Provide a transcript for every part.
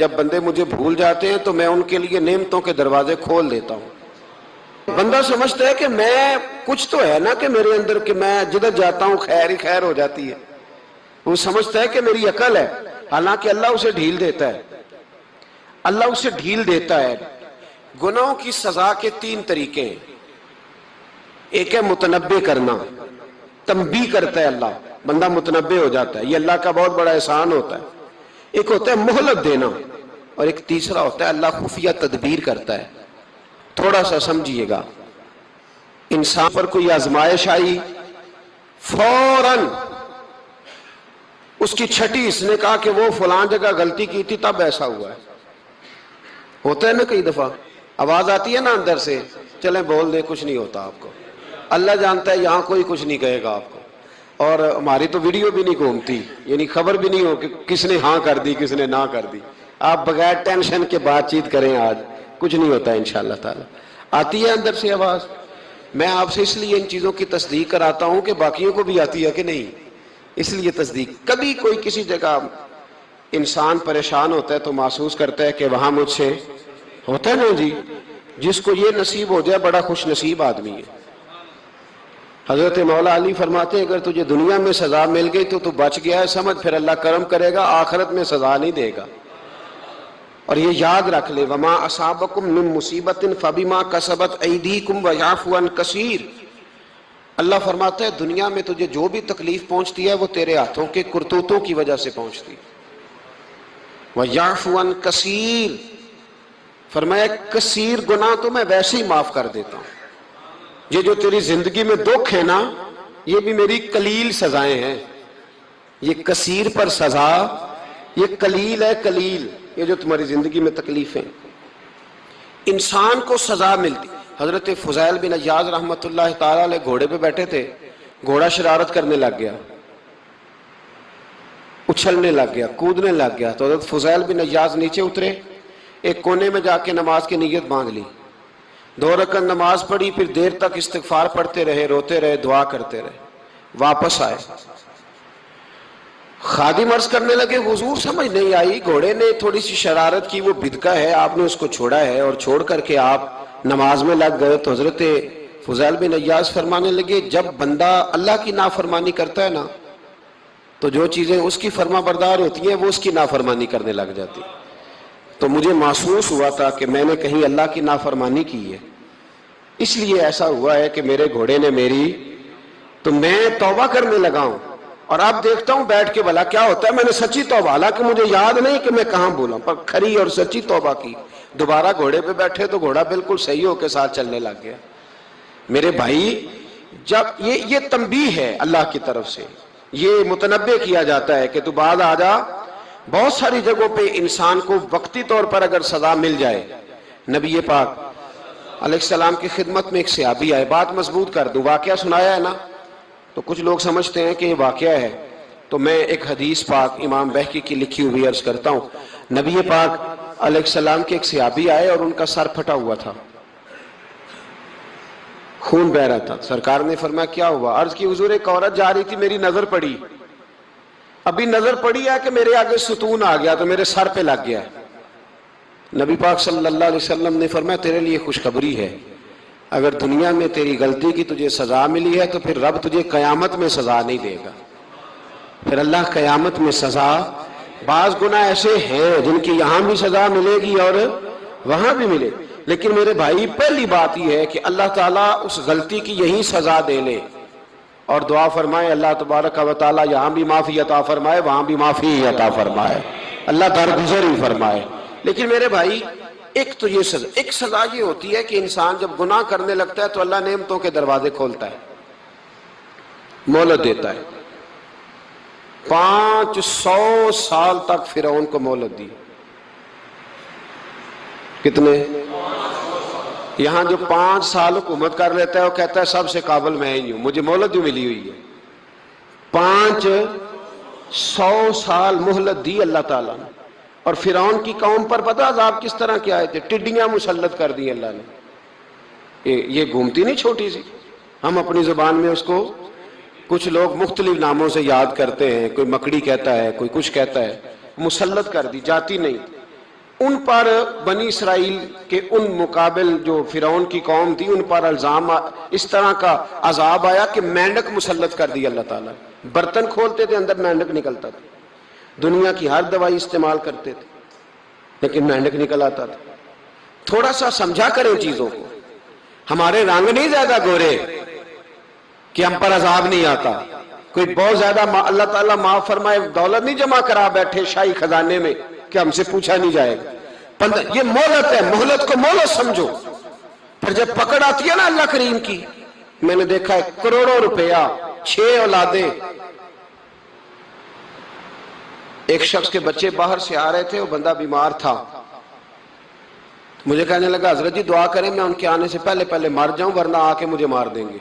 جب بندے مجھے بھول جاتے ہیں تو میں ان کے لیے نعمتوں کے دروازے کھول دیتا ہوں۔ بندہ سمجھتا ہے کہ میں کچھ تو ہے نا کہ میرے اندر کہ میں جدھر جاتا ہوں خیر ہی خیر ہو جاتی ہے، وہ سمجھتا ہے کہ میری عقل ہے، حالانکہ اللہ اسے ڈھیل دیتا ہے۔ اللہ اسے ڈھیل دیتا ہے۔ گناہوں کی سزا کے 3 طریقے ہیں۔ ایک ہے متنبع کرنا، تنبیہ کرتا ہے اللہ، بندہ متنبع ہو جاتا ہے، یہ اللہ کا بہت بڑا احسان ہوتا ہے۔ ایک ہوتا ہے مہلت دینا، اور ایک تیسرا ہوتا ہے اللہ خفیہ تدبیر کرتا ہے۔ تھوڑا سا سمجھیے گا، انسان پر کوئی آزمائش آئی، فوراً اس کی چھٹی اس نے کہا کہ وہ فلان جگہ غلطی کی تھی تب ایسا ہوا ہے۔ ہوتا ہے نا کئی دفعہ آواز آتی ہے نا اندر سے، چلیں بول دیں کچھ نہیں ہوتا آپ کو، اللہ جانتا ہے یہاں کوئی کچھ نہیں کہے گا آپ کو، اور ہماری تو ویڈیو بھی نہیں گھومتی، یعنی خبر بھی نہیں ہو کہ کس نے ہاں کر دی کس نے نہ کر دی۔ آپ بغیر ٹینشن کے بات چیت کریں، آج کچھ نہیں ہوتا انشاءاللہ تعالی۔ آتی ہے اندر سے آواز؟ میں آپ سے اس لیے ان چیزوں کی تصدیق کراتا ہوں کہ باقیوں کو بھی آتی ہے کہ نہیں، اس لیے تصدیق۔ کبھی کوئی کسی جگہ انسان پریشان ہوتا ہے تو محسوس کرتا ہے کہ وہاں مجھ سے ہوتا ہے نا جی، جس کو یہ نصیب ہو جائے بڑا خوش نصیب آدمی ہے۔ حضرت مولا علی فرماتے ہیں اگر تجھے دنیا میں سزا مل گئی تو بچ گیا ہے، سمجھ پھر اللہ کرم کرے گا، آخرت میں سزا نہیں دے گا۔ اور یہ یاد رکھ لے، وما اصابکم من مصیبت فبما کسبت ایدیکم ویعفو عن کثیر۔ اللہ فرماتا ہے دنیا میں تجھے جو بھی تکلیف پہنچتی ہے وہ تیرے ہاتھوں کے کرتوتوں کی وجہ سے پہنچتی ہے۔ ویعفو عن کثیر، فرمایا کثیر گناہ تو میں ویسے ہی معاف کر دیتا ہوں۔ یہ جو تیری زندگی میں دکھ ہے نا، یہ بھی میری قلیل سزائیں ہیں۔ یہ کثیر پر سزا، یہ قلیل ہے، قلیل یہ جو تمہاری زندگی میں تکلیفیں۔ انسان کو سزا ملتی۔ حضرت فضیل بن عیاض رحمۃ اللہ تعالی علیہ گھوڑے پہ بیٹھے تھے، گھوڑا شرارت کرنے لگ گیا، اچھلنے لگ گیا، کودنے لگ گیا، تو حضرت فضیل بن عیاض نیچے اترے، ایک کونے میں جا کے نماز کی نیت باندھ لی، 2 رکعت نماز پڑھی، پھر دیر تک استغفار پڑھتے رہے، روتے رہے، دعا کرتے رہے، واپس آئے۔ خادم عرض کرنے لگے حضور سمجھ نہیں آئی، گھوڑے نے تھوڑی سی شرارت کی، وہ بدکا ہے، آپ نے اس کو چھوڑا ہے اور چھوڑ کر کے آپ نماز میں لگ گئے۔ تو حضرت فضیل بن عیاض فرمانے لگے جب بندہ اللہ کی نافرمانی کرتا ہے نا تو جو چیزیں اس کی فرما بردار ہوتی ہیں وہ اس کی نافرمانی کرنے لگ جاتی۔ تو مجھے محسوس ہوا تھا کہ میں نے کہیں اللہ کی نافرمانی کی ہے، اس لیے ایسا ہوا ہے کہ میرے گھوڑے نے میری، تو میں توبہ کرنے لگا ہوں، اور اب دیکھتا ہوں بیٹھ کے بھلا کیا ہوتا ہے۔ میں نے سچی توبہ، حالانکہ مجھے یاد نہیں کہ میں کہاں بولا، پر کھری اور سچی توبہ کی۔ دوبارہ گھوڑے پہ بیٹھے تو گھوڑا بالکل صحیح ہو کے ساتھ چلنے لگ گیا۔ میرے بھائی جب یہ تنبیہ ہے اللہ کی طرف سے، یہ متنبع کیا جاتا ہے کہ تو بعد آ جا۔ بہت ساری جگہوں پہ انسان کو وقتی طور پر اگر سزا مل جائے، نبی پاک علیہ السلام کی خدمت میں ایک صحابی آئے، بات مضبوط کر دوں، واقعہ سنایا ہے نا تو کچھ لوگ سمجھتے ہیں کہ یہ واقعہ ہے، تو میں ایک حدیث پاک امام بہقی کی لکھی ہوئی عرض کرتا ہوں۔ نبی پاک علیہ السلام کے ایک صحابی آئے اور ان کا سر پھٹا ہوا تھا، خون بہ رہا تھا۔ سرکار نے فرمایا کیا ہوا؟ عرض کی حضور ایک عورت جا رہی تھی، میری نظر پڑی، ابھی نظر پڑی ہے کہ میرے آگے ستون آ گیا تو میرے سر پہ لگ گیا۔ نبی پاک صلی اللہ علیہ وسلم نے فرمایا تیرے لیے خوشخبری ہے، اگر دنیا میں تیری غلطی کی تجھے سزا ملی ہے تو پھر رب تجھے قیامت میں سزا نہیں دے گا، پھر اللہ قیامت میں سزا۔ بعض گناہ ایسے ہیں جن کی یہاں بھی سزا ملے گی اور وہاں بھی ملے، لیکن میرے بھائی پہلی بات یہ ہے کہ اللہ تعالیٰ اس غلطی کی یہی سزا دے لے، اور دعا فرمائے اللہ تبارک و تعالیٰ یہاں بھی معافی عطا فرمائے، وہاں بھی معافی عطا فرمائے، اللہ درگزر ہی فرمائے۔ لیکن میرے بھائی ایک تو یہ سزا، ایک سزا یہ ہوتی ہے کہ انسان جب گناہ کرنے لگتا ہے تو اللہ نعمتوں کے دروازے کھولتا ہے، مہلت دیتا ہے۔ 500 سال تک فرعون کو مہلت دی۔ کتنے؟ یہاں جو 5 سال حکومت کر لیتا ہے وہ کہتا ہے سب سے قابل میں ہی ہوں، مجھے مہلت جو ملی ہوئی ہے۔ 500 سال مہلت دی اللہ تعالیٰ نے، اور فرعون کی قوم پر پتہ عذاب کس طرح کے آئے تھے؟ ٹڈیاں مسلط کر دی اللہ نے۔ یہ گھومتی نہیں چھوٹی سی، ہم اپنی زبان میں اس کو کچھ لوگ مختلف ناموں سے یاد کرتے ہیں، کوئی مکڑی کہتا ہے، کوئی کچھ کہتا ہے، مسلط کر دی، جاتی نہیں۔ ان پر بنی اسرائیل کے ان مقابل جو فرعون کی قوم تھی ان پر الزام اس طرح کا عذاب آیا کہ مینڈک مسلط کر دی اللہ تعالیٰ. برتن کھولتے تھے اندر مینڈک نکلتا تھا. دنیا کی ہر دوائی استعمال کرتے تھے لیکن مینڈک نکل آتا تھا. تھوڑا سا سمجھا کریں چیزوں کو. ہمارے رنگ نہیں زیادہ گورے کہ ہم پر عذاب نہیں آتا. کوئی بہت زیادہ اللہ تعالیٰ معاف فرمائے دولت نہیں جمع کرا بیٹھے شاہی خزانے میں کہ ہم سے پوچھا نہیں جائے گا. یہ مہلت ہے, مہلت کو مہلت سمجھو. پھر جب پکڑ آتی ہے نا اللہ کریم کی, میں نے دیکھا ہے کروڑوں روپیہ 6 اولادیں. ایک شخص کے بچے باہر سے آ رہے تھے, وہ بندہ بیمار تھا. مجھے کہنے لگا حضرت جی دعا کریں میں ان کے آنے سے پہلے مر جاؤں ورنہ آ کے مجھے مار دیں گے.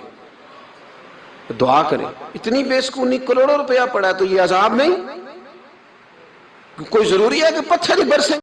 دعا کریں. اتنی بے سکونی, کروڑوں روپیہ پڑا ہے تو یہ عذاب نہیں؟ کوئی ضروری ہے کہ پتھر ہی برسیں؟